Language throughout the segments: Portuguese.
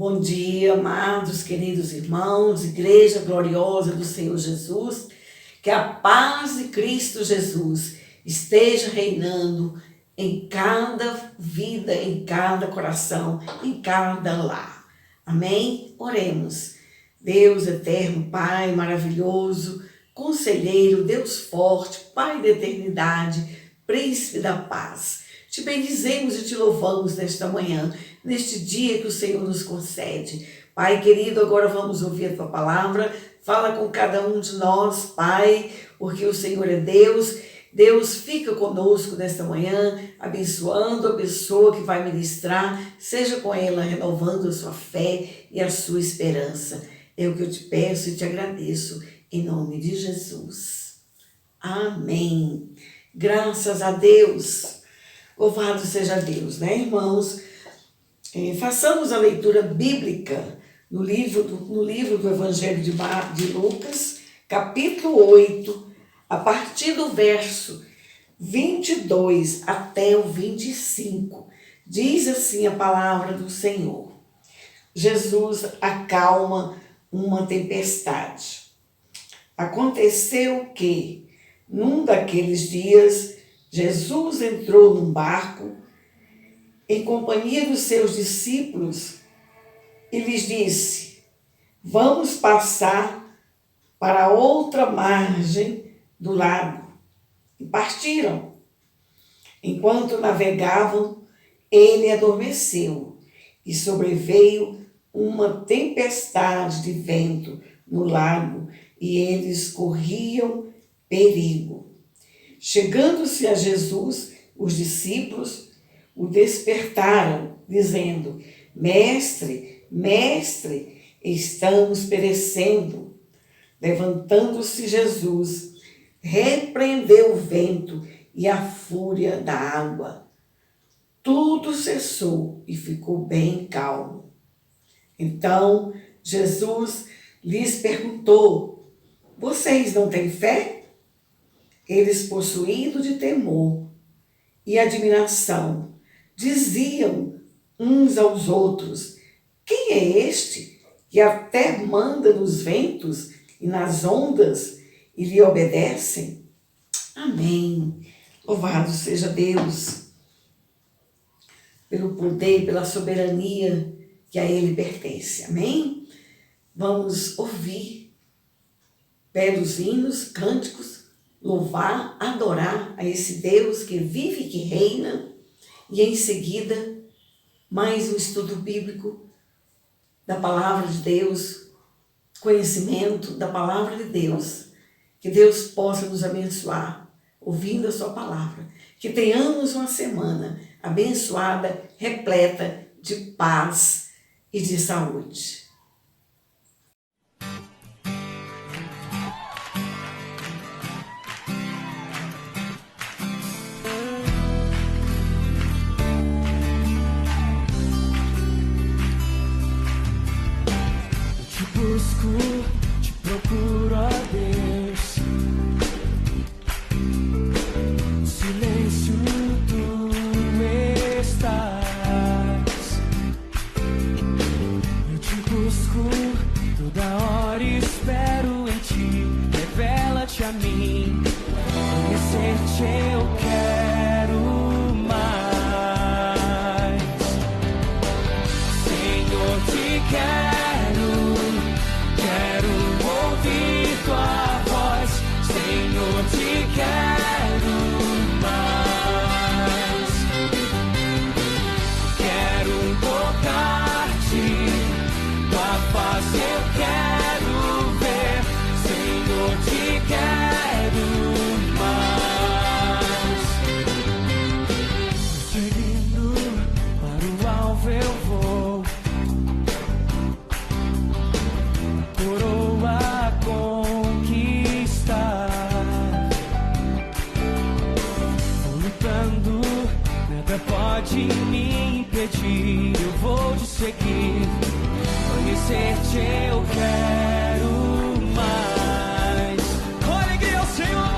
Bom dia, amados, queridos irmãos, Igreja gloriosa do Senhor Jesus, que a paz de Cristo Jesus esteja reinando em cada vida, em cada coração, em cada lar. Amém? Oremos. Deus eterno, Pai maravilhoso, Conselheiro, Deus forte, Pai da eternidade, Príncipe da paz. Te bendizemos e te louvamos nesta manhã, neste dia que o Senhor nos concede. Pai querido, agora vamos ouvir a Tua palavra. Fala com cada um de nós, Pai, porque o Senhor é Deus. Deus fica conosco nesta manhã, abençoando a pessoa que vai ministrar. Seja com ela renovando a sua fé e a sua esperança. É o que eu te peço e te agradeço, em nome de Jesus. Amém. Graças a Deus. Louvado seja Deus, né, irmãos? Façamos a leitura bíblica no livro do Evangelho de Lucas, capítulo 8, a partir do verso 22 até o 25. Diz assim a palavra do Senhor. Jesus acalma uma tempestade. Aconteceu que, num daqueles dias, Jesus entrou num barco em companhia dos seus discípulos e lhes disse: vamos passar para a outra margem do lago. E partiram. Enquanto navegavam, ele adormeceu e sobreveio uma tempestade de vento no lago e eles corriam perigo. Chegando-se a Jesus, os discípulos o despertaram, dizendo: Mestre, Mestre, estamos perecendo. Levantando-se Jesus, repreendeu o vento e a fúria da água. Tudo cessou e ficou bem calmo. Então Jesus lhes perguntou: vocês não têm fé? Eles, possuídos de temor e admiração, diziam uns aos outros: quem é este que até manda nos ventos e nas ondas e lhe obedecem? Amém. Louvado seja Deus pelo poder e pela soberania que a Ele pertence. Amém? Vamos ouvir belos hinos, cânticos, louvar, adorar a esse Deus que vive e que reina. E em seguida, mais um estudo bíblico da palavra de Deus, conhecimento da palavra de Deus. Que Deus possa nos abençoar, ouvindo a sua palavra. Que tenhamos uma semana abençoada, repleta de paz e de saúde. Te procuro, ó Deus. Silêncio tu estás. Eu te busco toda hora e espero em ti. Revela-te a mim. Conhecer-te eu quero mais. Senhor, te quero. Quero ouvir tua voz, Senhor, te quero mais. Quero tocar-te, tua face eu quero ver, Senhor, te quero mais. Seguindo para o alvo eu vou. Coroa conquistar. Vou lutando, nada pode me impedir. Eu vou te seguir, conhecer-te eu quero mais. Com alegria ao Senhor.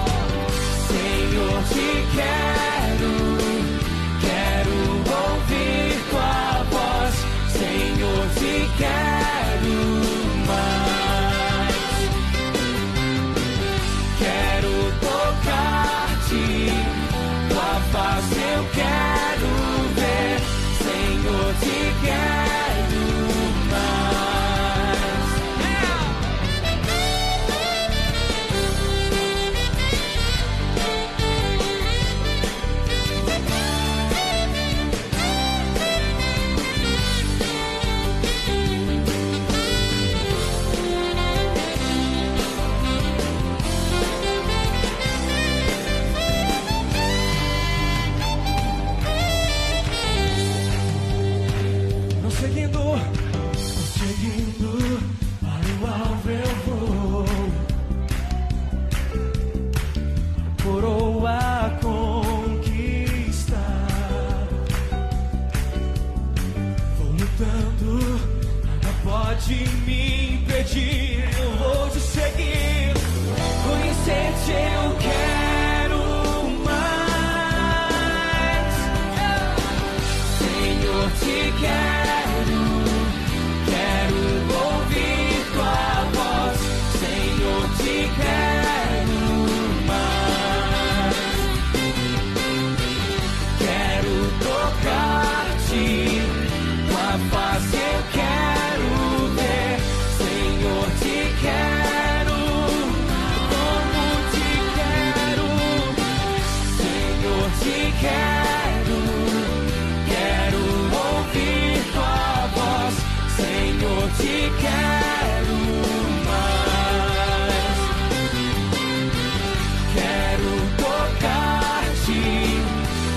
Senhor, te quero. Quero ouvir tua voz. Senhor, te quero. Seguindo, para o alvo eu vou. Coroa a conquistar. Vou lutando, nada pode me impedir. Eu vou te seguir. Conhecer-te eu quero mais. Senhor, te quero. Quero ouvir tua voz. Senhor, te quero mais. Quero tocar-te, tua face eu quero ver. Senhor, te quero, como te quero. Senhor, te quero. Quero ouvir tua voz. Senhor, te quero mais. Quero tocar-te,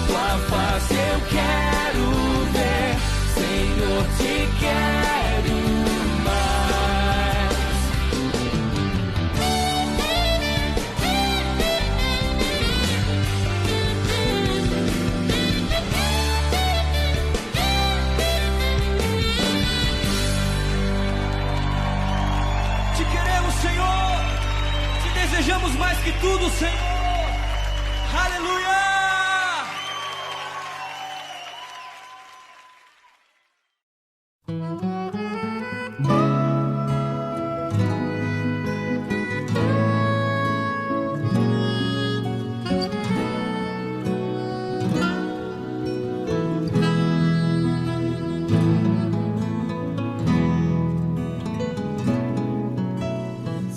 tua face eu quero ver. Senhor, te quero mais. Te queremos, Senhor. Te desejamos mais que tudo, Senhor. Aleluia!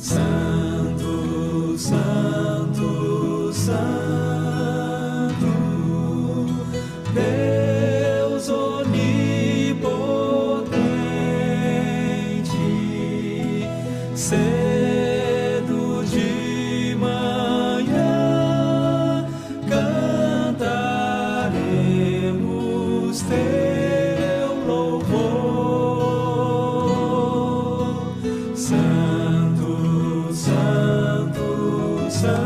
Santo, Santo, Santo, Deus onipotente, cedo de manhã cantaremos teu louvor. Santo, Santo, Santo,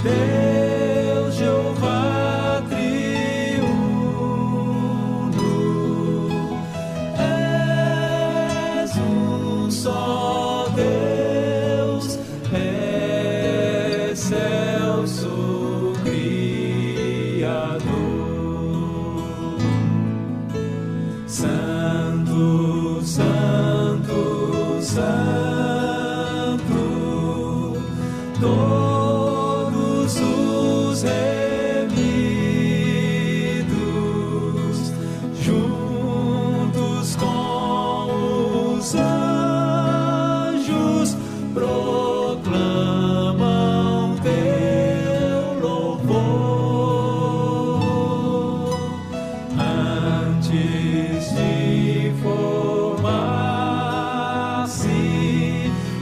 Deus Jeová triuno, és um só Deus, excelso Criador. Santo, Santo, Santo, todos os remidos, juntos com os anjos, proclamam teu louvor. Antes de formar-se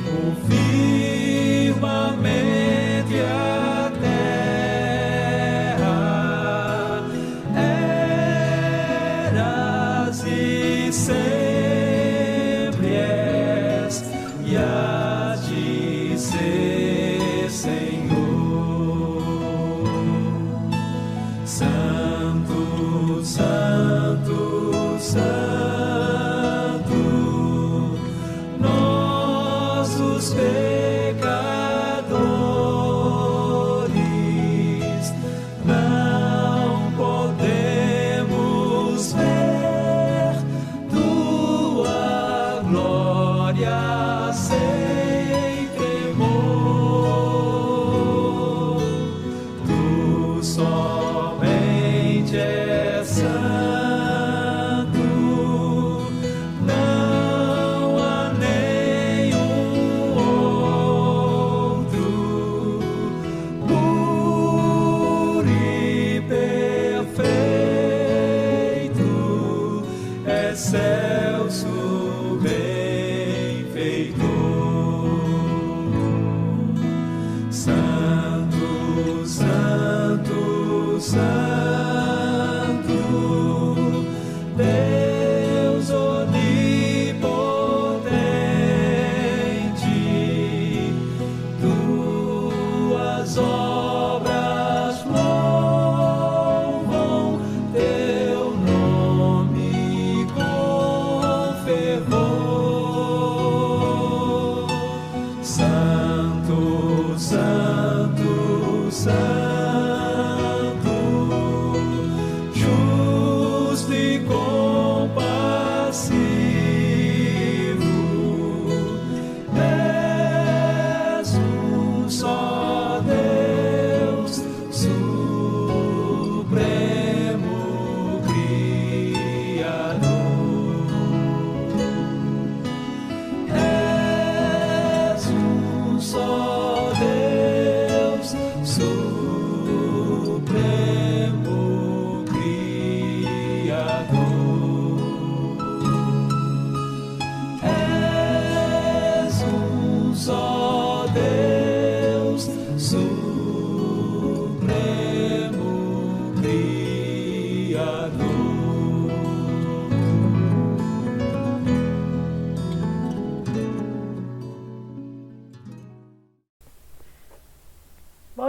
o firmamento e a terra, eras e sempre és, e hás de ser, Senhor. Santo, Santo, Santo, nós os pecadores não podemos ver tua glória sem temor. Tu somente és santo.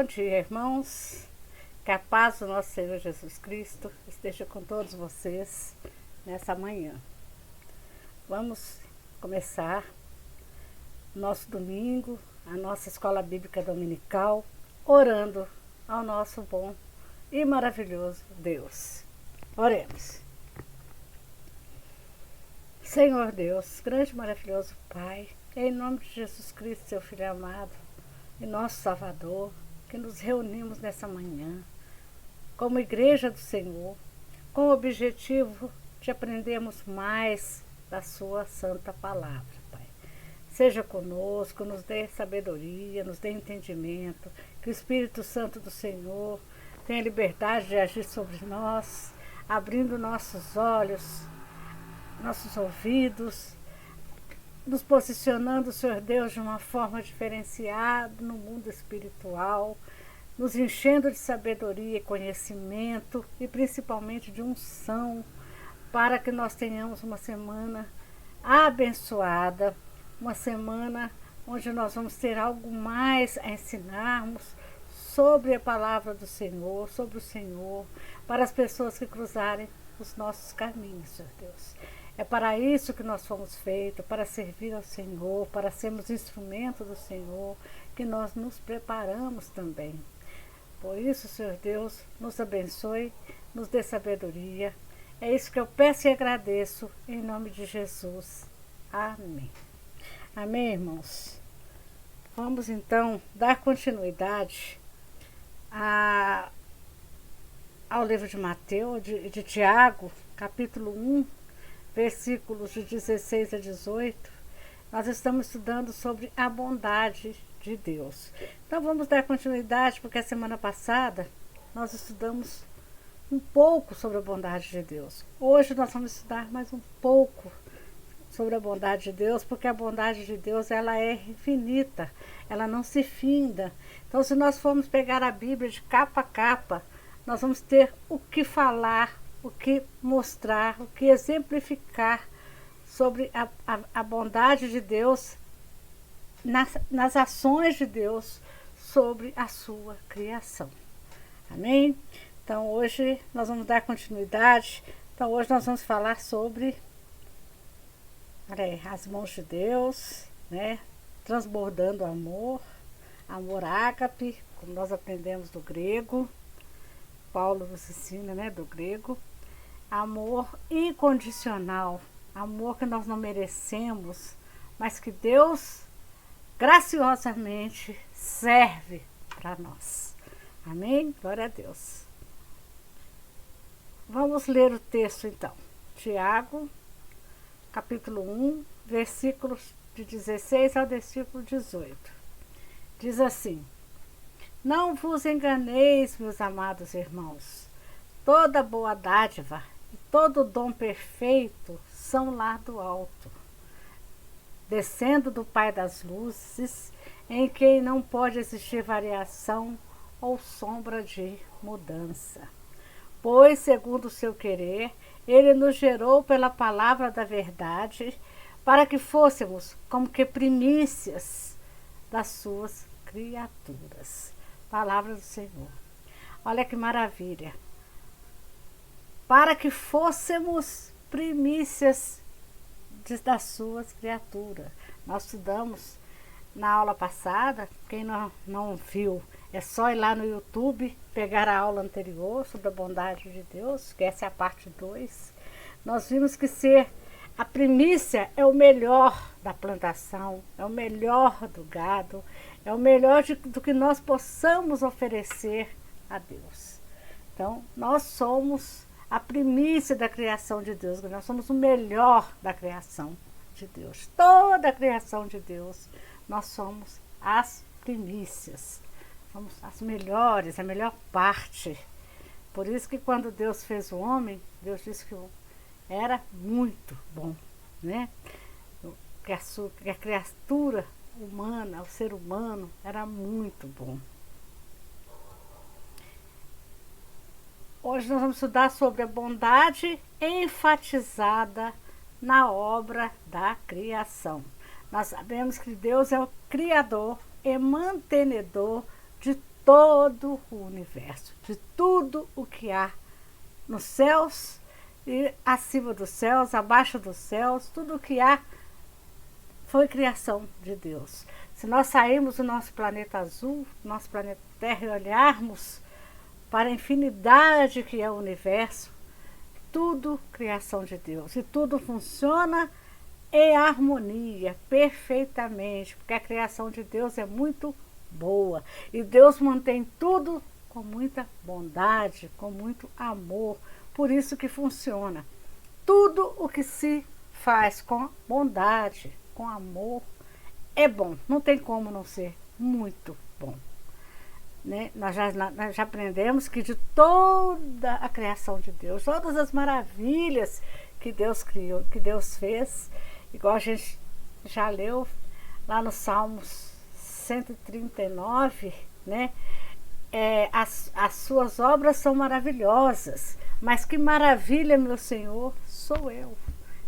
dia, irmãos. Que a paz do nosso Senhor Jesus Cristo esteja com todos vocês nessa manhã. Vamos começar nosso domingo, a nossa escola bíblica dominical, orando ao nosso bom e maravilhoso Deus. Oremos. Senhor Deus, grande e maravilhoso Pai, em nome de Jesus Cristo, seu Filho amado e nosso Salvador, que nos reunimos nessa manhã, como igreja do Senhor, com o objetivo de aprendermos mais da sua santa palavra, Pai. Seja conosco, nos dê sabedoria, nos dê entendimento, que o Espírito Santo do Senhor tenha liberdade de agir sobre nós, abrindo nossos olhos, nossos ouvidos, nos posicionando, Senhor Deus, de uma forma diferenciada no mundo espiritual, nos enchendo de sabedoria e conhecimento e principalmente de unção, para que nós tenhamos uma semana abençoada, uma semana onde nós vamos ter algo mais a ensinarmos sobre a palavra do Senhor, sobre o Senhor, para as pessoas que cruzarem os nossos caminhos, Senhor Deus. É para isso que nós fomos feitos, para servir ao Senhor, para sermos instrumento do Senhor, que nós nos preparamos também. Por isso, Senhor Deus, nos abençoe, nos dê sabedoria. É isso que eu peço e agradeço, em nome de Jesus. Amém. Amém, irmãos? Vamos, então, dar continuidade ao livro de Mateus, de Tiago, capítulo 1, versículos de 16 a 18, nós estamos estudando sobre a bondade de Deus. Então vamos dar continuidade, porque a semana passada nós estudamos um pouco sobre a bondade de Deus. Hoje nós vamos estudar mais um pouco sobre a bondade de Deus, porque a bondade de Deus ela é infinita, ela não se finda. Então se nós formos pegar a Bíblia de capa a capa, nós vamos ter o que falar, o que mostrar, o que exemplificar sobre a bondade de Deus, nas ações de Deus sobre a sua criação. Amém? Então hoje nós vamos dar continuidade. Então hoje nós vamos falar sobre as mãos de Deus, né? Transbordando amor, amor ágape, como nós aprendemos do grego. Paulo nos ensina, né, do grego. Amor incondicional, amor que nós não merecemos, mas que Deus graciosamente serve para nós. Amém? Glória a Deus. Vamos ler o texto então. Tiago, capítulo 1, versículos de 16 ao versículo 18. Diz assim: Não vos enganeis, meus amados irmãos, toda boa dádiva e todo dom perfeito são lá do alto, descendo do Pai das luzes, em quem não pode existir variação ou sombra de mudança. Pois, segundo o seu querer, ele nos gerou pela palavra da verdade, para que fôssemos como que primícias das suas criaturas. Palavra do Senhor. Olha que maravilha. Para que fôssemos primícias das suas criaturas. Nós estudamos na aula passada, quem não viu, é só ir lá no YouTube, pegar a aula anterior sobre a bondade de Deus, que essa é a parte 2. Nós vimos que ser a primícia é o melhor da plantação, é o melhor do gado, é o melhor do que nós possamos oferecer a Deus. Então, nós somos a primícia da criação de Deus, nós somos o melhor da criação de Deus. Toda a criação de Deus, nós somos as primícias, somos as melhores, a melhor parte. Por isso que quando Deus fez o homem, Deus disse que era muito bom, né? Que a criatura humana, o ser humano, era muito bom. Hoje nós vamos estudar sobre a bondade enfatizada na obra da criação. Nós sabemos que Deus é o criador e mantenedor de todo o universo, de tudo o que há nos céus e acima dos céus, abaixo dos céus, tudo o que há foi criação de Deus. Se nós sairmos do nosso planeta azul, nosso planeta Terra, e olharmos para a infinidade que é o universo, tudo criação de Deus. E tudo funciona em harmonia, perfeitamente, porque a criação de Deus é muito boa. E Deus mantém tudo com muita bondade, com muito amor. Por isso que funciona. Tudo o que se faz com bondade, com amor, é bom. Não tem como não ser muito bom. Né? Nós já aprendemos que de toda a criação de Deus, todas as maravilhas que Deus criou, que Deus fez, igual a gente já leu lá no Salmos 139, né? As suas obras são maravilhosas, mas que maravilha, meu Senhor, sou eu,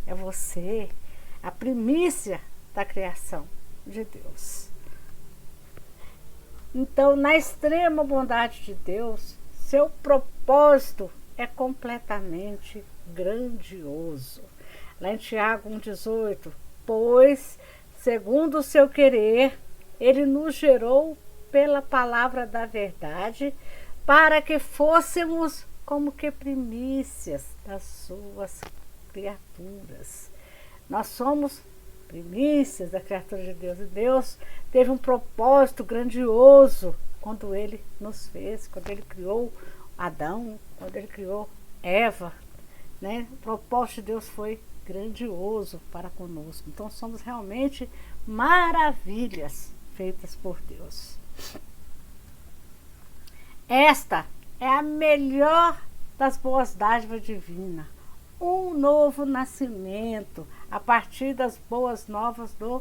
é você, a primícia da criação de Deus. Então, na extrema bondade de Deus, seu propósito é completamente grandioso. Lá em Tiago 1,18, pois, segundo o seu querer, ele nos gerou pela palavra da verdade, para que fôssemos como que primícias das suas criaturas. Nós somos primícias da criatura de Deus. E Deus teve um propósito grandioso quando Ele nos fez, quando Ele criou Adão, quando Ele criou Eva. Né? O propósito de Deus foi grandioso para conosco. Então somos realmente maravilhas feitas por Deus. Esta é a melhor das boas dádivas divinas. Um novo nascimento a partir das boas novas do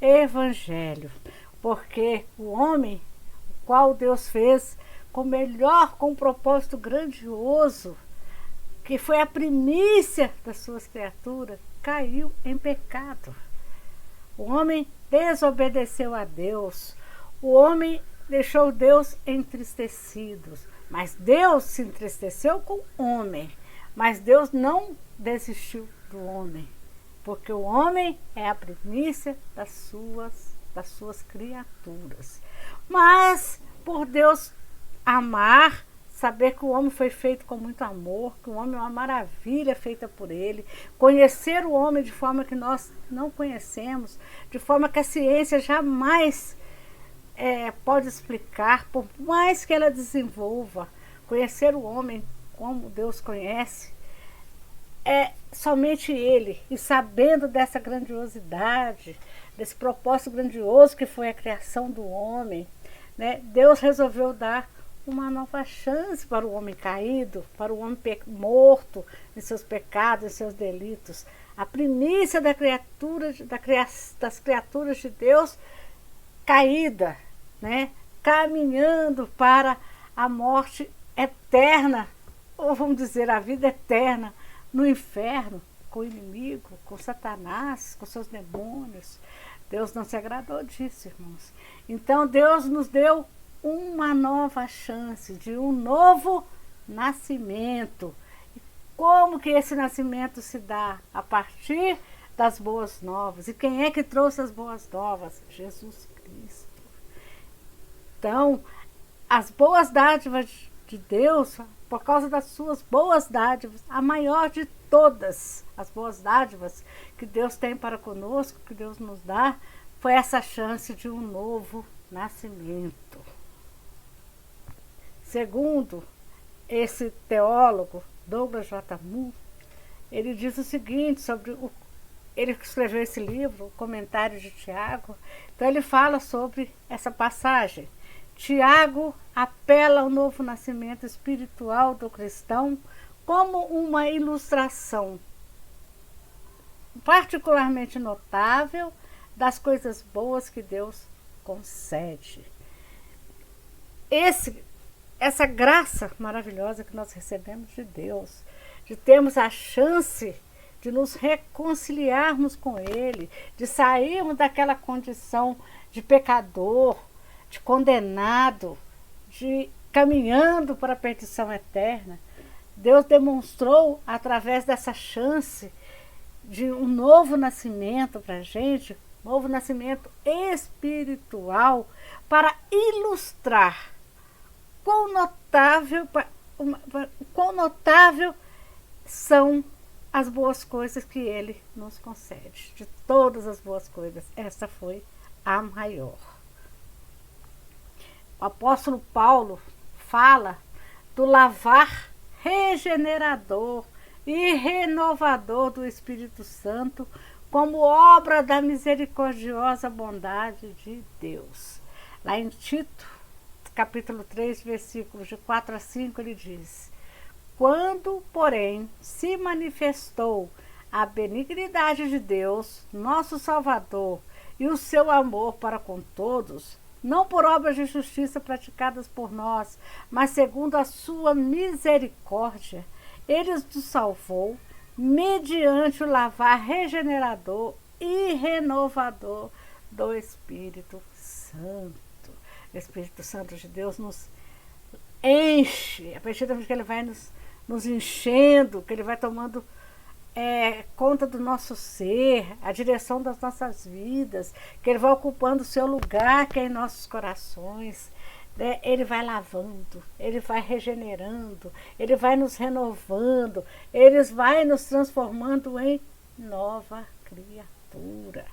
Evangelho. Porque o homem, o qual Deus fez com um propósito grandioso, que foi a primícia das suas criaturas, caiu em pecado. O homem desobedeceu a Deus. O homem deixou Deus entristecido. Mas Deus se entristeceu com o homem. Mas Deus não desistiu do homem, porque o homem é a primícia das suas criaturas. Mas, por Deus amar, saber que o homem foi feito com muito amor, que o homem é uma maravilha feita por ele, conhecer o homem de forma que nós não conhecemos, de forma que a ciência jamais pode explicar, por mais que ela desenvolva, conhecer o homem como Deus conhece, é somente Ele. E sabendo dessa grandiosidade, desse propósito grandioso que foi a criação do homem, né, Deus resolveu dar uma nova chance para o homem caído, para o homem morto em seus pecados, em seus delitos. A primícia das criaturas de Deus caída, né, caminhando para a morte eterna, ou vamos dizer, a vida eterna, no inferno, com o inimigo, com Satanás, com seus demônios. Deus não se agradou disso, irmãos. Então Deus nos deu uma nova chance, de um novo nascimento. E como que esse nascimento se dá? A partir das boas novas. E quem é que trouxe as boas novas? Jesus Cristo. Então, as boas dádivas de Deus, por causa das suas boas dádivas, a maior de todas as boas dádivas que Deus tem para conosco, que Deus nos dá, foi essa chance de um novo nascimento. Segundo esse teólogo, Douglas J. Moo, ele diz o seguinte sobre ele escreveu esse livro, o Comentário de Tiago. Então ele fala sobre essa passagem. Tiago apela ao novo nascimento espiritual do cristão como uma ilustração particularmente notável das coisas boas que Deus concede. Essa graça maravilhosa que nós recebemos de Deus, de termos a chance de nos reconciliarmos com Ele, de sairmos daquela condição de pecador, de condenado, caminhando para a perdição eterna. Deus demonstrou através dessa chance de um novo nascimento para a gente, novo nascimento espiritual, para ilustrar quão notável são as boas coisas que Ele nos concede. De todas as boas coisas, essa foi a maior. O apóstolo Paulo fala do lavar regenerador e renovador do Espírito Santo como obra da misericordiosa bondade de Deus. Lá em Tito, capítulo 3, versículos de 4 a 5, ele diz: quando, porém, se manifestou a benignidade de Deus, nosso Salvador, e o seu amor para com todos, não por obras de justiça praticadas por nós, mas segundo a sua misericórdia, Ele nos salvou mediante o lavar regenerador e renovador do Espírito Santo. O Espírito Santo de Deus nos enche, a partir do momento que Ele vai nos enchendo, que Ele vai tomando conta do nosso ser, a direção das nossas vidas, que Ele vai ocupando o seu lugar, que é em nossos corações, né? Ele vai lavando, Ele vai regenerando, Ele vai nos renovando, Ele vai nos transformando em nova criatura,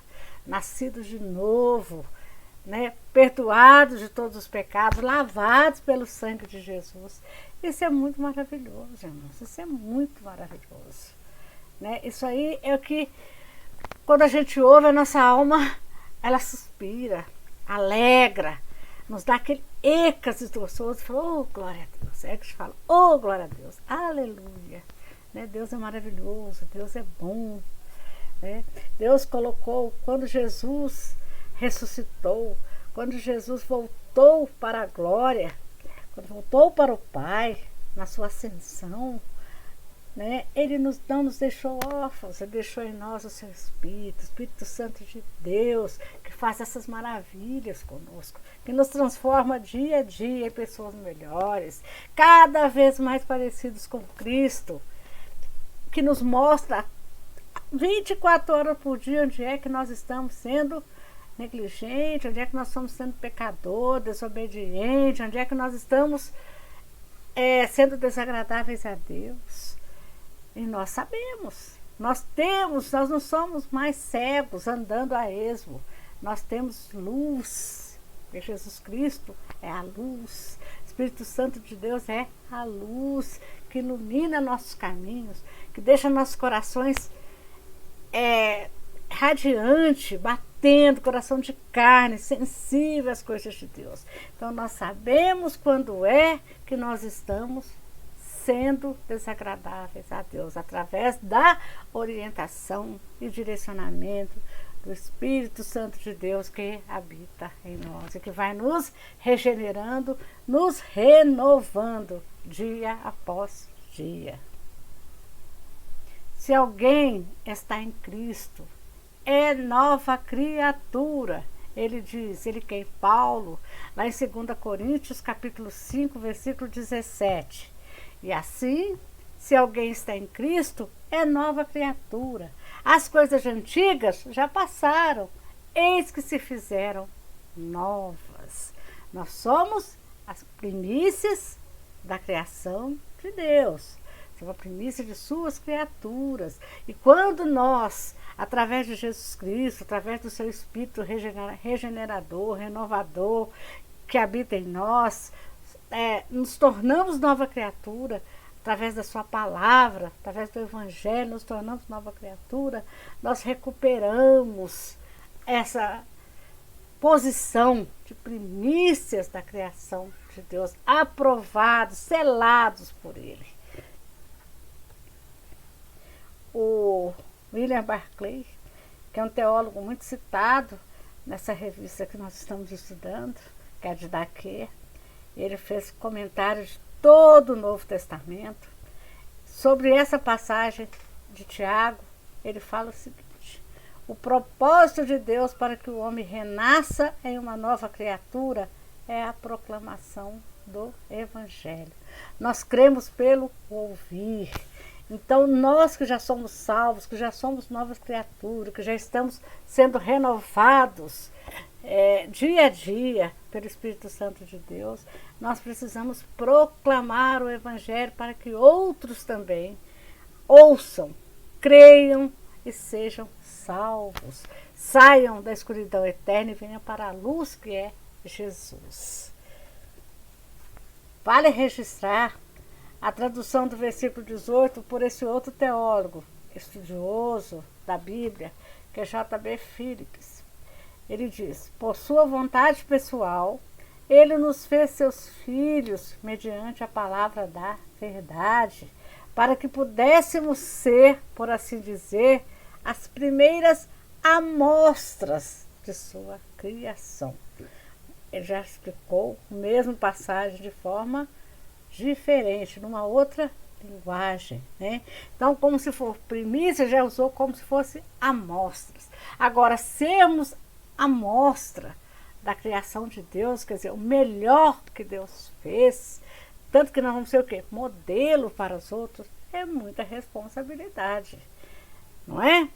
nascidos de novo, né? Perdoados de todos os pecados, lavados pelo sangue de Jesus. Isso é muito maravilhoso, irmãos, isso é muito maravilhoso. Né? Isso aí é o que, quando a gente ouve, a nossa alma, ela suspira, alegra, nos dá aquele êxtase gostoso, fala, oh, glória a Deus, é que te fala, oh, glória a Deus, aleluia, né? Deus é maravilhoso, Deus é bom, né? Deus colocou, quando Jesus ressuscitou, quando Jesus voltou para a glória, quando voltou para o Pai, na sua ascensão, né? Ele não nos deixou órfãos, Ele deixou em nós o seu Espírito, o Espírito Santo de Deus, que faz essas maravilhas conosco, que nos transforma dia a dia em pessoas melhores, cada vez mais parecidos com Cristo, que nos mostra 24 horas por dia onde é que nós estamos sendo negligentes, onde é que nós estamos sendo pecador, desobediente, onde é que nós estamos sendo desagradáveis a Deus. E nós sabemos, nós não somos mais cegos andando a esmo, nós temos luz, porque Jesus Cristo é a luz, o Espírito Santo de Deus é a luz que ilumina nossos caminhos, que deixa nossos corações radiante, batendo, coração de carne, sensível às coisas de Deus. Então nós sabemos quando é que nós estamos sendo desagradáveis a Deus, através da orientação e direcionamento do Espírito Santo de Deus que habita em nós e que vai nos regenerando, nos renovando dia após dia. Se alguém está em Cristo, é nova criatura. Ele diz, quem? Paulo, lá em 2 Coríntios, capítulo 5, versículo 17. E assim, se alguém está em Cristo, é nova criatura. As coisas antigas já passaram, eis que se fizeram novas. Nós somos as primícias da criação de Deus. Somos a primícia de suas criaturas. E quando nós, através de Jesus Cristo, através do seu Espírito regenerador, renovador, que habita em nós, nos tornamos nova criatura, através da sua palavra, através do Evangelho, nos tornamos nova criatura, nós recuperamos essa posição de primícias da criação de Deus, aprovados, selados por Ele. O William Barclay, que é um teólogo muito citado nessa revista que nós estamos estudando, que é a Didaquê, ele fez comentários de todo o Novo Testamento. Sobre essa passagem de Tiago, ele fala o seguinte: o propósito de Deus para que o homem renasça em uma nova criatura é a proclamação do Evangelho. Nós cremos pelo ouvir. Então, nós que já somos salvos, que já somos novas criaturas, que já estamos sendo renovados dia a dia pelo Espírito Santo de Deus, nós precisamos proclamar o Evangelho para que outros também ouçam, creiam e sejam salvos. Saiam da escuridão eterna e venham para a luz que é Jesus. Vale registrar a tradução do versículo 18 por esse outro teólogo, estudioso da Bíblia, que é J.B. Phillips. Ele diz: por sua vontade pessoal, ele nos fez seus filhos mediante a palavra da verdade, para que pudéssemos ser, por assim dizer, as primeiras amostras de sua criação. Ele já explicou a mesma passagem de forma diferente, numa outra linguagem, né? Então, como se for primícia, já usou como se fosse amostras. Agora, sermos amostra da criação de Deus, quer dizer, o melhor que Deus fez, tanto que nós vamos ser o quê? Modelo para os outros, é muita responsabilidade, não é?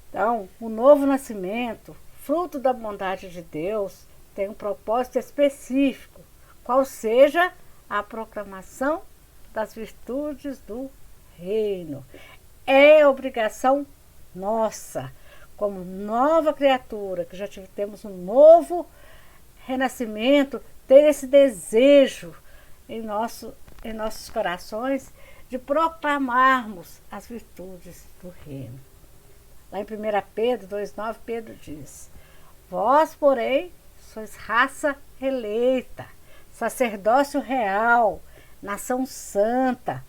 Então, o novo nascimento, fruto da bondade de Deus, tem um propósito específico, qual seja a proclamação das virtudes do reino. É obrigação nossa, como nova criatura, que já temos um novo renascimento, ter esse desejo em nossos corações de proclamarmos as virtudes do reino. Lá em 1 Pedro 2,9, Pedro diz: vós, porém, sois raça eleita, sacerdócio real, nação santa,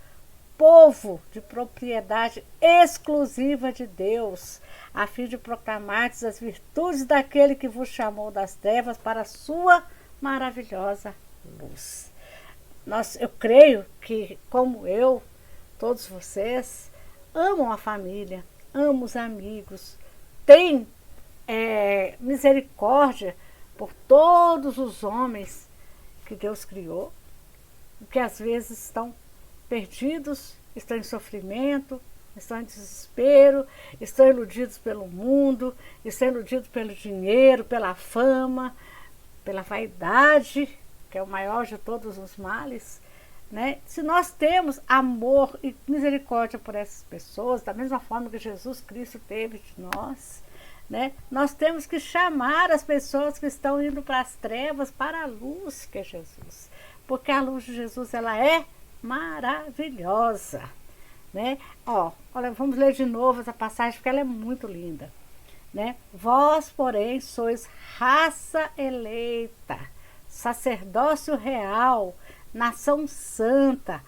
povo de propriedade exclusiva de Deus, a fim de proclamar as virtudes daquele que vos chamou das trevas para a sua maravilhosa luz. Eu creio que, como eu, todos vocês amam a família, amam os amigos, têm misericórdia por todos os homens que Deus criou, que às vezes estão perdidos, estão em sofrimento, estão em desespero, estão iludidos pelo mundo, estão iludidos pelo dinheiro, pela fama, pela vaidade, que é o maior de todos os males, né? Se nós temos amor e misericórdia por essas pessoas, da mesma forma que Jesus Cristo teve de nós, né? Nós temos que chamar as pessoas que estão indo para as trevas para a luz, que é Jesus, porque a luz de Jesus, ela é maravilhosa, né? Olha, vamos ler de novo essa passagem, porque ela é muito linda, né? Vós, porém, sois raça eleita, sacerdócio real, nação santa,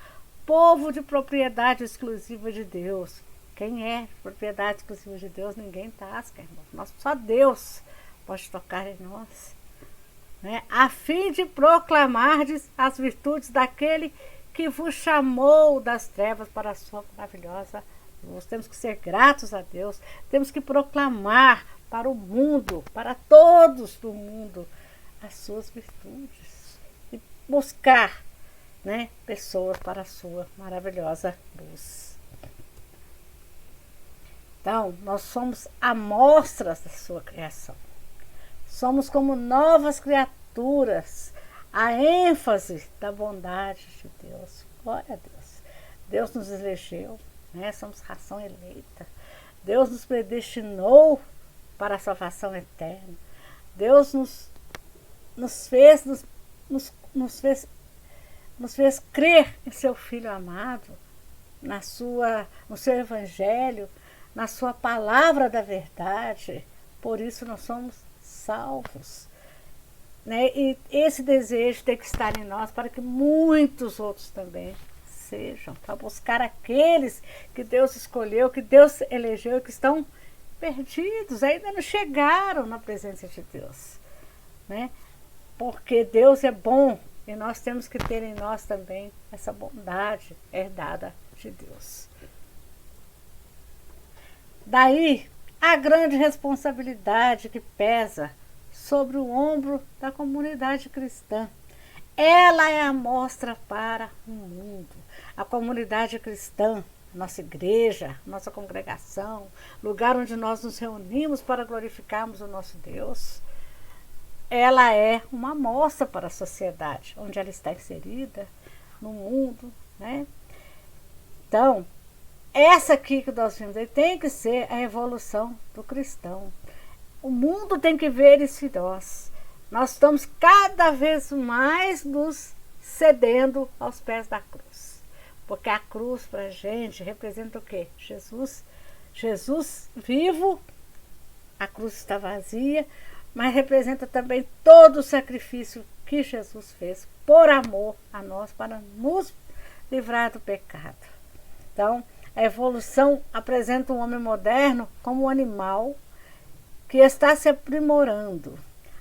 povo de propriedade exclusiva de Deus. Quem é propriedade exclusiva de Deus? Ninguém tasca, irmão. Só Deus pode tocar em nós, né? A fim de proclamardes as virtudes daquele que vos chamou das trevas para a sua maravilhosa luz. Temos que ser gratos a Deus, temos que proclamar para o mundo, para todos do mundo, as suas virtudes e buscar, né, pessoas para a sua maravilhosa luz. Então, nós somos amostras da sua criação. Somos como novas criaturas, a ênfase da bondade de Deus. Glória a Deus. Deus nos elegeu, né? Somos ração eleita. Deus nos predestinou para a salvação eterna. Deus nos fez crer em seu Filho amado, no seu Evangelho, na sua palavra da verdade. Por isso nós somos salvos, né? E esse desejo tem que estar em nós para que muitos outros também sejam, para buscar aqueles que Deus escolheu, que Deus elegeu, que estão perdidos, ainda não chegaram na presença de Deus, né? Porque Deus é bom e nós temos que ter em nós também essa bondade herdada de Deus. Daí a grande responsabilidade que pesa sobre o ombro da comunidade cristã. Ela é a mostra para o mundo. A comunidade cristã, nossa igreja, nossa congregação, lugar onde nós nos reunimos para glorificarmos o nosso Deus, ela é uma mostra para a sociedade, onde ela está inserida, no mundo, né? Então, essa aqui que nós vimos aí tem que ser a evolução do cristão. O mundo tem que ver isso em nós. Nós estamos cada vez mais nos cedendo aos pés da cruz. Porque a cruz para a gente representa o quê? Jesus. Jesus vivo, a cruz está vazia, mas representa também todo o sacrifício que Jesus fez por amor a nós, para nos livrar do pecado. Então, a evolução apresenta um homem moderno como um animal que está se aprimorando.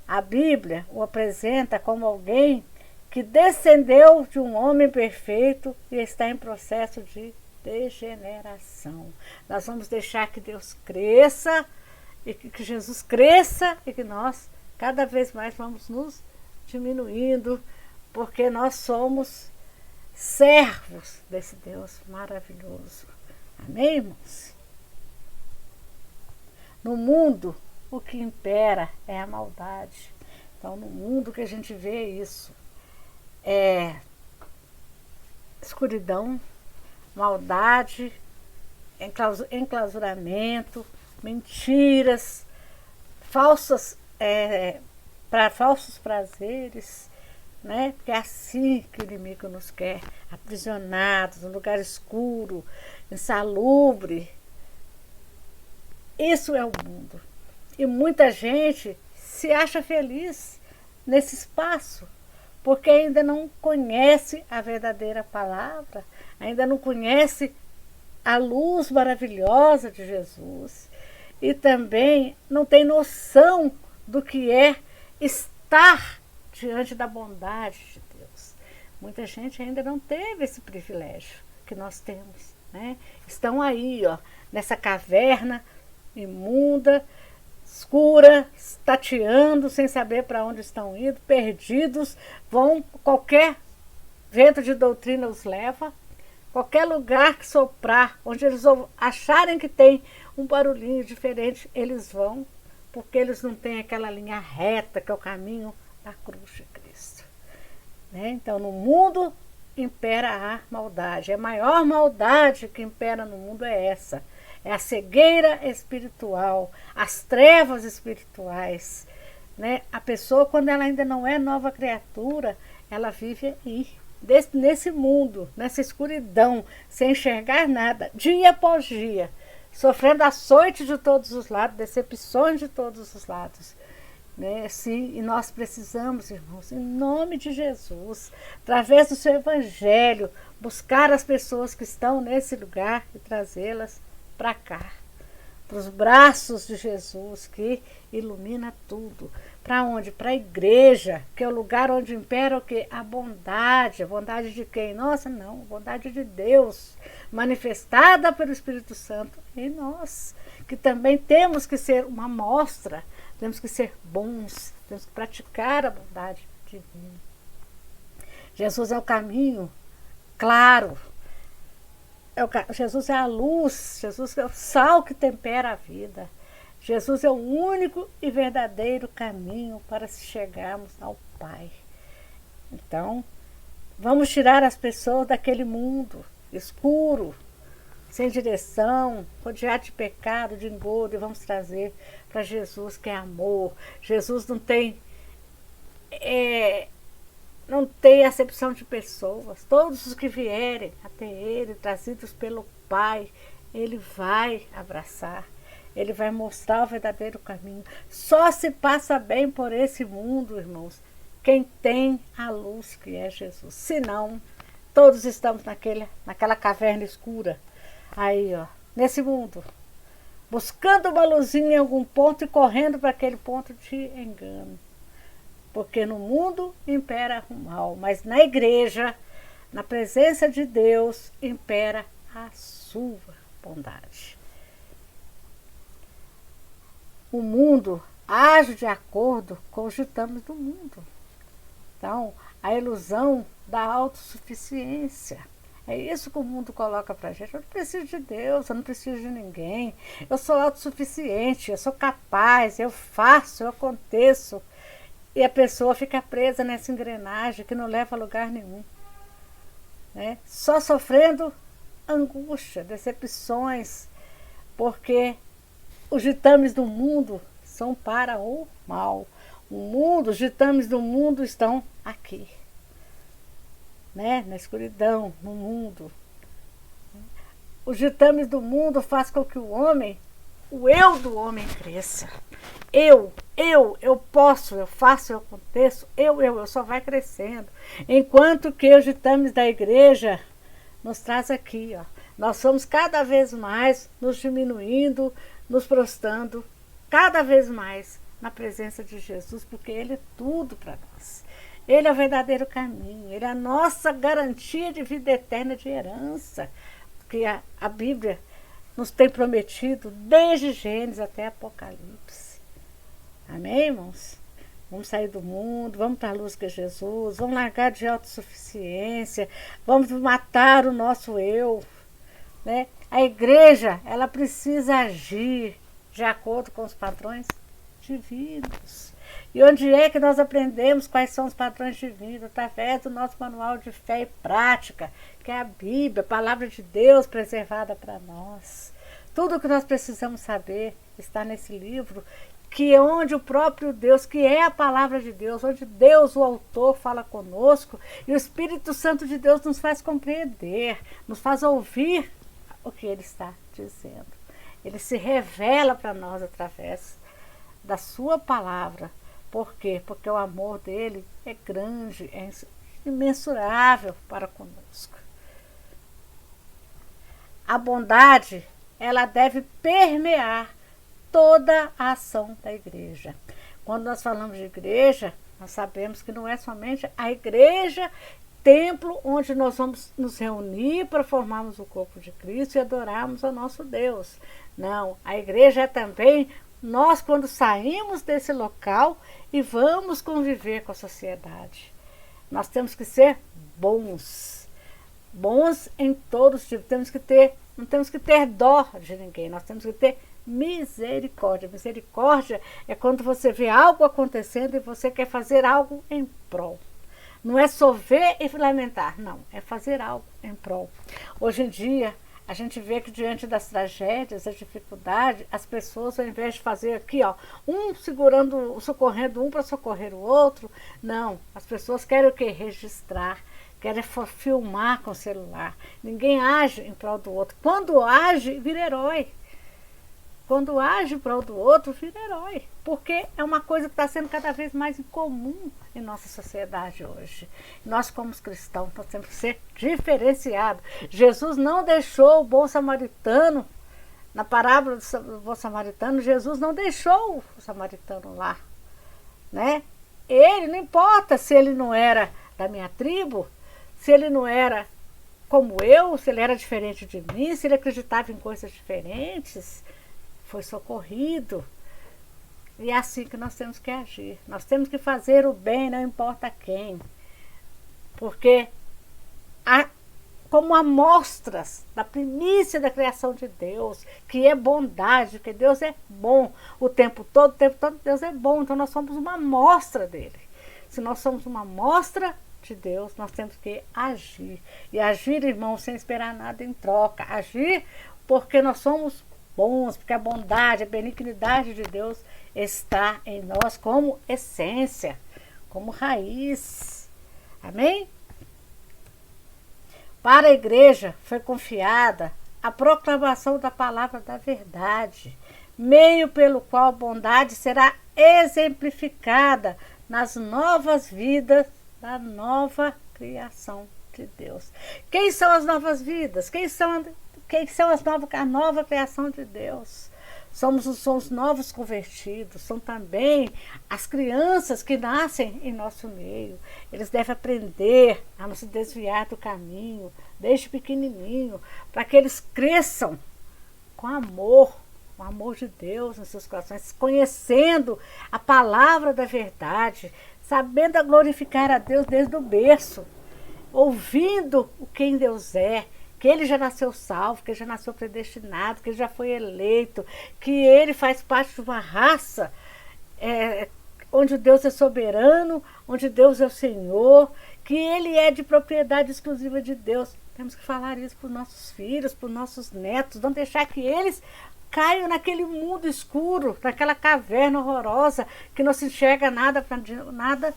A Bíblia o apresenta como alguém que descendeu de um homem perfeito e está em processo de degeneração. Nós vamos deixar que Deus cresça, e que Jesus cresça, e que nós cada vez mais vamos nos diminuindo, porque nós somos servos desse Deus maravilhoso. Amém, irmãos? No mundo, o que impera é a maldade. Então, no mundo que a gente vê isso, é escuridão, maldade, enclausuramento, mentiras, falsos prazeres, né? Porque é assim que o inimigo nos quer, aprisionados, num lugar escuro, insalubre. Isso é o mundo. E muita gente se acha feliz nesse espaço, porque ainda não conhece a verdadeira palavra, ainda não conhece a luz maravilhosa de Jesus, e também não tem noção do que é estar diante da bondade de Deus. Muita gente ainda não teve esse privilégio que nós temos, né? Estão aí, ó, nessa caverna imunda, escura, tateando, sem saber para onde estão indo, perdidos, vão, qualquer vento de doutrina os leva, qualquer lugar que soprar, onde eles acharem que tem um barulhinho diferente, eles vão, porque eles não têm aquela linha reta que é o caminho da cruz de Cristo. Né? Então, no mundo impera a maldade. A maior maldade que impera no mundo é essa. É a cegueira espiritual, as trevas espirituais. Né? A pessoa, quando ela ainda não é nova criatura, ela vive aí, nesse mundo, nessa escuridão, sem enxergar nada, dia após dia, sofrendo açoite de todos os lados, decepções de todos os lados. Né? Sim, e nós precisamos, irmãos, em nome de Jesus, através do seu evangelho, buscar as pessoas que estão nesse lugar e trazê-las para cá, para os braços de Jesus, que ilumina tudo. Para onde? Para a igreja, que é o lugar onde impera o quê? A bondade. A bondade de quem? Nossa, não, a bondade de Deus, manifestada pelo Espírito Santo em nós, que também temos que ser uma mostra, temos que ser bons, temos que praticar a bondade divina. Jesus é o caminho claro, Jesus é a luz, Jesus é o sal que tempera a vida. Jesus é o único e verdadeiro caminho para se chegarmos ao Pai. Então, vamos tirar as pessoas daquele mundo escuro, sem direção, rodeado de pecado, de engodo, e vamos trazer para Jesus, que é amor. Jesus não tem acepção de pessoas. Todos os que vierem até Ele, trazidos pelo Pai, Ele vai abraçar. Ele vai mostrar o verdadeiro caminho. Só se passa bem por esse mundo, irmãos, quem tem a luz que é Jesus. Senão, todos estamos naquela caverna escura. Aí, ó, nesse mundo, buscando uma luzinha em algum ponto e correndo para aquele ponto de engano. Porque no mundo impera o mal, mas na igreja, na presença de Deus, impera a sua bondade. O mundo age de acordo com os ditames do mundo. Então, a ilusão da autossuficiência. É isso que o mundo coloca pra gente. Eu não preciso de Deus, eu não preciso de ninguém. Eu sou autossuficiente, eu sou capaz, eu faço, eu aconteço. E a pessoa fica presa nessa engrenagem que não leva a lugar nenhum. Né? Só sofrendo angústia, decepções, porque os ditames do mundo são para o mal. Os ditames do mundo estão aqui, né? Na escuridão, no mundo. Os ditames do mundo fazem com que o eu do homem cresça. Eu posso, eu faço, eu aconteço, eu só vai crescendo. Enquanto que os ditames da igreja nos traz aqui, ó. Nós somos cada vez mais nos diminuindo, nos prostrando, cada vez mais na presença de Jesus, porque Ele é tudo para nós. Ele é o verdadeiro caminho, Ele é a nossa garantia de vida eterna, de herança, que a Bíblia nos tem prometido desde Gênesis até Apocalipse. Amém, irmãos? Vamos sair do mundo, vamos para a luz que é Jesus, vamos largar de autossuficiência, vamos matar o nosso eu. Né? A igreja, ela precisa agir de acordo com os padrões divinos. E onde é que nós aprendemos quais são os padrões divinos? Através do nosso manual de fé e prática, que é a Bíblia, a palavra de Deus preservada para nós. Tudo o que nós precisamos saber está nesse livro, que é onde o próprio Deus, que é a palavra de Deus, onde Deus, o autor, fala conosco, e o Espírito Santo de Deus nos faz compreender, nos faz ouvir o que Ele está dizendo. Ele se revela para nós através da sua palavra. Por quê? Porque o amor dele é grande, é imensurável para conosco. A bondade, ela deve permear toda a ação da igreja. Quando nós falamos de igreja, nós sabemos que não é somente a igreja, templo onde nós vamos nos reunir para formarmos o corpo de Cristo e adorarmos ao nosso Deus. Não, a igreja é também nós quando saímos desse local e vamos conviver com a sociedade. Nós temos que ser bons em todos os tipos. Não temos que ter dó de ninguém, nós temos que ter misericórdia. Misericórdia é quando você vê algo acontecendo e você quer fazer algo em prol. Não é só ver e lamentar, não, é fazer algo em prol. Hoje em dia, a gente vê que diante das tragédias, das dificuldades, as pessoas, ao invés de fazer aqui, ó, socorrendo um para socorrer o outro, não, as pessoas querem o quê? Registrar, querem filmar com o celular. Ninguém age em prol do outro. Quando age, vira herói. Quando age em prol do outro, vira herói. Porque é uma coisa que está sendo cada vez mais incomum em nossa sociedade hoje. Nós, como cristãos, nós temos que ser diferenciados. Jesus não deixou o bom samaritano, na parábola do bom samaritano, Jesus não deixou o samaritano lá. Né? Ele, não importa se ele não era da minha tribo, se ele não era como eu, se ele era diferente de mim, se ele acreditava em coisas diferentes, foi socorrido. E é assim que nós temos que agir. Nós temos que fazer o bem, não importa quem. Porque como amostras da primícia da criação de Deus, que é bondade, porque Deus é bom o tempo todo, Deus é bom. Então nós somos uma amostra dele. Se nós somos uma amostra de Deus, nós temos que agir. E agir, irmão, sem esperar nada em troca. Agir porque nós somos bons, porque a bondade, a benignidade de Deus está em nós como essência, como raiz. Amém? Para a igreja foi confiada a proclamação da palavra da verdade, meio pelo qual a bondade será exemplificada nas novas vidas da nova criação de Deus. Quem são as novas vidas? Quem são a nova criação de Deus? Somos os novos convertidos, são também as crianças que nascem em nosso meio. Eles devem aprender a não se desviar do caminho, desde pequenininho, para que eles cresçam com amor o amor de Deus nos seus corações, conhecendo a palavra da verdade, sabendo glorificar a Deus desde o berço, ouvindo o quem Deus é, que ele já nasceu salvo, que ele já nasceu predestinado, que ele já foi eleito, que ele faz parte de uma raça onde Deus é soberano, onde Deus é o Senhor, que ele é de propriedade exclusiva de Deus. Temos que falar isso para os nossos filhos, para os nossos netos, não deixar que eles caiam naquele mundo escuro, naquela caverna horrorosa, que não se enxerga nada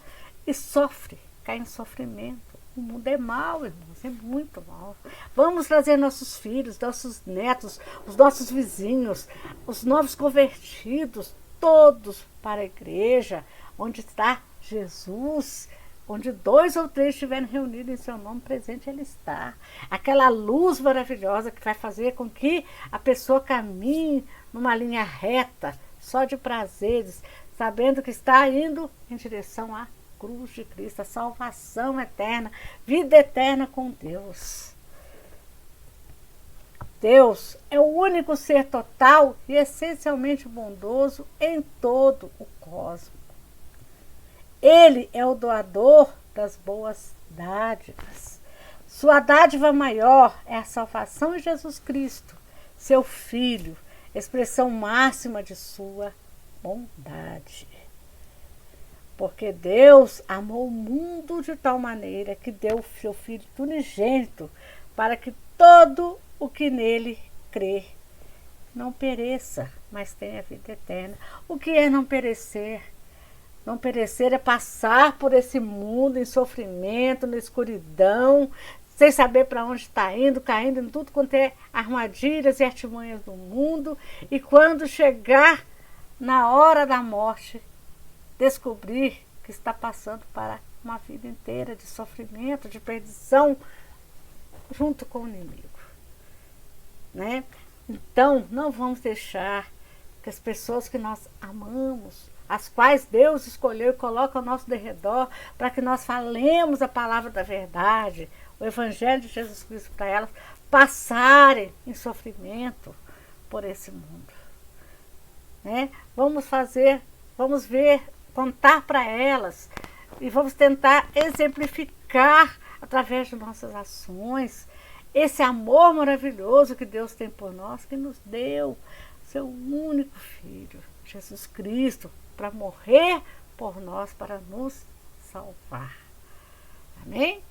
e sofre, cai em sofrimento. O mundo é mau, irmãos, é muito mau. Vamos trazer nossos filhos, nossos netos, os nossos vizinhos, os novos convertidos, todos para a igreja, onde está Jesus, onde 2 ou 3 estiverem reunidos em seu nome, presente ele está. Aquela luz maravilhosa que vai fazer com que a pessoa caminhe numa linha reta, só de prazeres, sabendo que está indo em direção à cruz de Cristo, a salvação eterna, vida eterna com Deus. Deus é o único ser total e essencialmente bondoso em todo o cosmos. Ele é o doador das boas dádivas. Sua dádiva maior é a salvação em Jesus Cristo, seu Filho, expressão máxima de sua bondade. Porque Deus amou o mundo de tal maneira que deu o seu Filho unigênito, para que todo o que nele crê não pereça, mas tenha vida eterna. O que é não perecer? Não perecer é passar por esse mundo em sofrimento, na escuridão, sem saber para onde está indo, caindo em tudo quanto é armadilhas e artimanhas do mundo. E quando chegar na hora da morte, descobrir que está passando para uma vida inteira de sofrimento, de perdição, junto com o inimigo. Né? Então, não vamos deixar que as pessoas que nós amamos, as quais Deus escolheu e coloca ao nosso derredor, para que nós falemos a palavra da verdade, o Evangelho de Jesus Cristo para elas, passarem em sofrimento por esse mundo. Né? Vamos ver, contar para elas e vamos tentar exemplificar através de nossas ações esse amor maravilhoso que Deus tem por nós, que nos deu seu único Filho, Jesus Cristo, para morrer por nós, para nos salvar. Amém?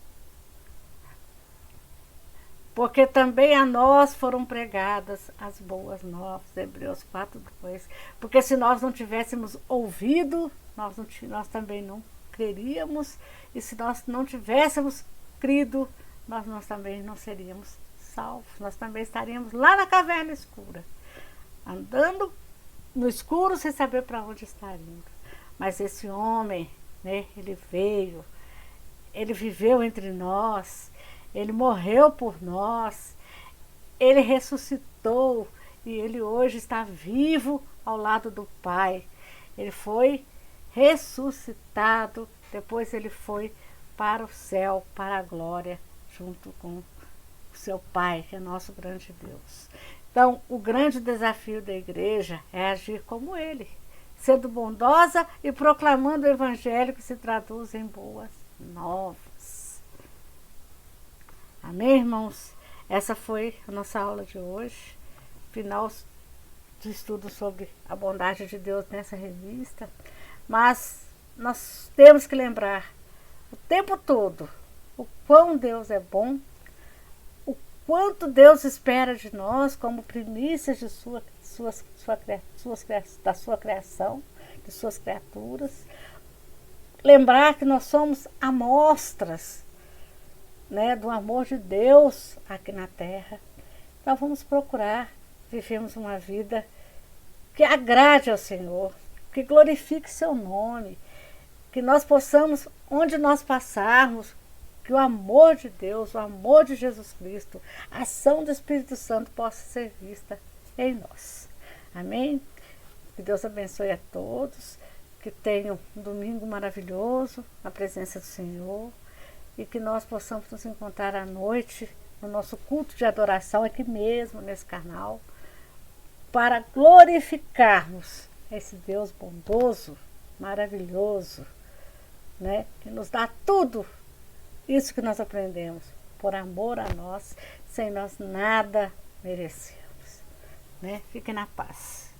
Porque também a nós foram pregadas as boas novas, Hebreus 4:2. Porque se nós não tivéssemos ouvido, nós também não creríamos, e se nós não tivéssemos crido, nós também não seríamos salvos. Nós também estaríamos lá na caverna escura, andando no escuro sem saber para onde estar indo. Mas esse homem, né, ele veio, ele viveu entre nós, ele morreu por nós, ele ressuscitou e ele hoje está vivo ao lado do Pai. Ele foi ressuscitado, depois ele foi para o céu, para a glória, junto com o seu Pai, que é nosso grande Deus. Então, o grande desafio da igreja é agir como ele, sendo bondosa e proclamando o Evangelho que se traduz em boas novas. Amém, irmãos? Essa foi a nossa aula de hoje, final do estudo sobre a bondade de Deus nessa revista. Mas nós temos que lembrar o tempo todo o quão Deus é bom, o quanto Deus espera de nós como primícias de da sua criação, de suas criaturas. Lembrar que nós somos amostras, né, do amor de Deus aqui na terra. Então vamos procurar vivermos uma vida que agrade ao Senhor, que glorifique seu nome, que nós possamos, onde nós passarmos, que o amor de Deus, o amor de Jesus Cristo, a ação do Espírito Santo possa ser vista em nós. Amém? Que Deus abençoe a todos, que tenham um domingo maravilhoso na presença do Senhor e que nós possamos nos encontrar à noite no nosso culto de adoração aqui mesmo, nesse canal, para glorificarmos esse Deus bondoso, maravilhoso, né? Que nos dá tudo isso que nós aprendemos, por amor a nós, sem nós nada merecemos, né? Fiquem na paz.